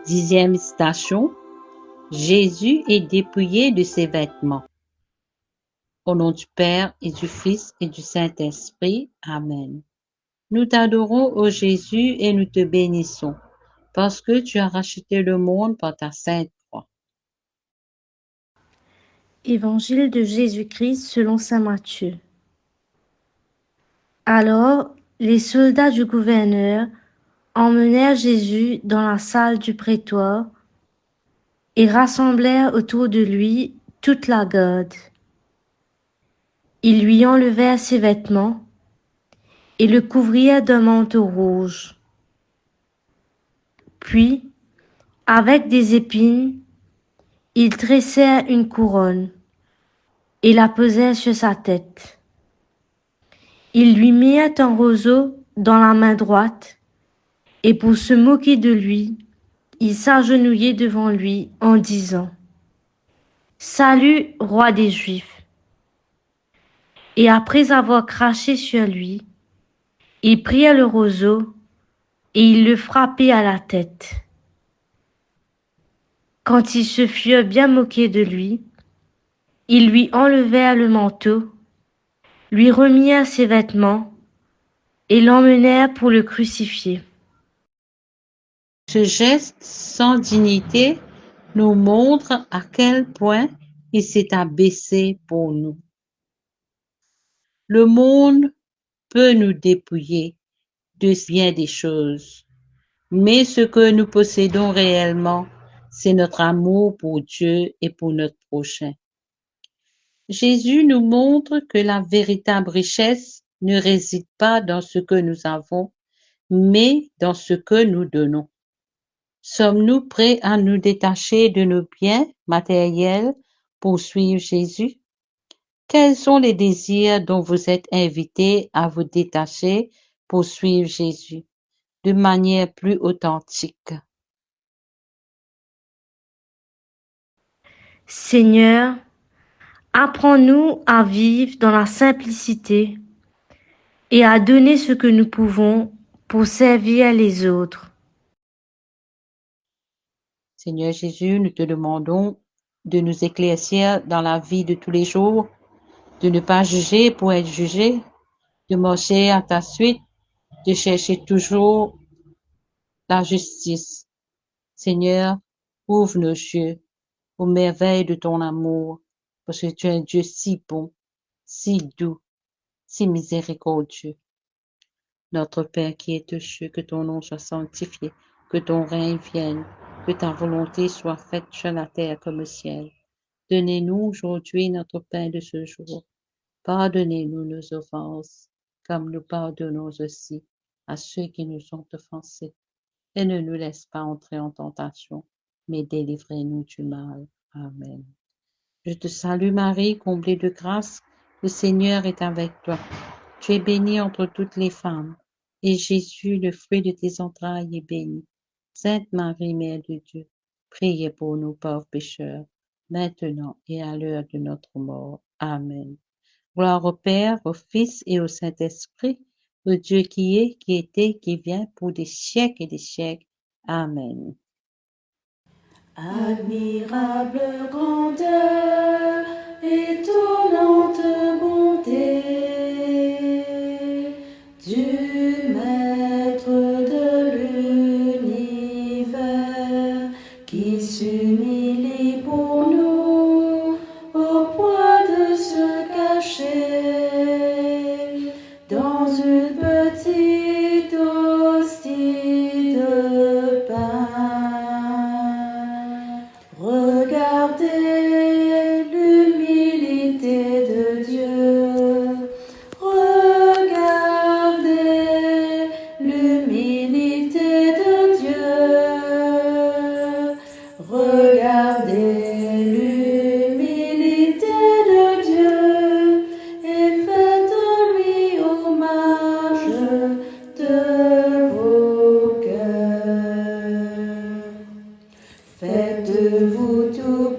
10e station, Jésus est dépouillé de ses vêtements. Au nom du Père et du Fils et du Saint-Esprit. Amen. Nous t'adorons, ô Jésus, et nous te bénissons, parce que tu as racheté le monde par ta sainte croix. Évangile de Jésus-Christ selon saint Matthieu. Alors, les soldats du gouverneur emmenèrent Jésus dans la salle du prétoire et rassemblèrent autour de lui toute la garde. Ils lui enlevèrent ses vêtements et le couvrirent d'un manteau rouge. Puis, avec des épines, ils tressèrent une couronne et la posèrent sur sa tête. Ils lui mirent un roseau dans la main droite, et pour se moquer de lui, ils s'agenouillaient devant lui en disant : « Salut, roi des Juifs !» Et après avoir craché sur lui, ils prirent le roseau et ils le frappaient à la tête. Quand ils se furent bien moqués de lui, ils lui enlevèrent le manteau, lui remirent ses vêtements et l'emmenèrent pour le crucifier. Ce geste sans dignité nous montre à quel point il s'est abaissé pour nous. Le monde peut nous dépouiller de bien des choses, mais ce que nous possédons réellement, c'est notre amour pour Dieu et pour notre prochain. Jésus nous montre que la véritable richesse ne réside pas dans ce que nous avons, mais dans ce que nous donnons. Sommes-nous prêts à nous détacher de nos biens matériels pour suivre Jésus? Quels sont les désirs dont vous êtes invités à vous détacher pour suivre Jésus de manière plus authentique? Seigneur, apprends-nous à vivre dans la simplicité et à donner ce que nous pouvons pour servir les autres. Seigneur Jésus, nous te demandons de nous éclaircir dans la vie de tous les jours, de ne pas juger pour être jugé, de marcher à ta suite, de chercher toujours la justice. Seigneur, ouvre nos yeux aux merveilles de ton amour, parce que tu es un Dieu si bon, si doux, si miséricordieux. Notre Père qui es aux cieux, que ton nom soit sanctifié, que ton règne vienne, que ta volonté soit faite sur la terre comme au ciel. Donnez-nous aujourd'hui notre pain de ce jour. Pardonnez-nous nos offenses, comme nous pardonnons aussi à ceux qui nous ont offensés. Et ne nous laisse pas entrer en tentation, mais délivrez-nous du mal. Amen. Je te salue Marie, comblée de grâce, le Seigneur est avec toi. Tu es bénie entre toutes les femmes, et Jésus, le fruit de tes entrailles, est béni. Sainte Marie, Mère de Dieu, priez pour nous pauvres pécheurs, maintenant et à l'heure de notre mort. Amen. Gloire au Père, au Fils et au Saint-Esprit, au Dieu qui est, qui était, qui vient, pour des siècles et des siècles. Amen. Admirable grandeur, étonnante bonté du Maître de l'univers qui s'humilie pour nous au point de se cacher dans une petite hostie de pain. Regardez l'humilité de Dieu. Regardez l'humilité de Dieu. Regardez l'humilité de Dieu et faites-lui hommage de vos cœurs. Faites-vous tout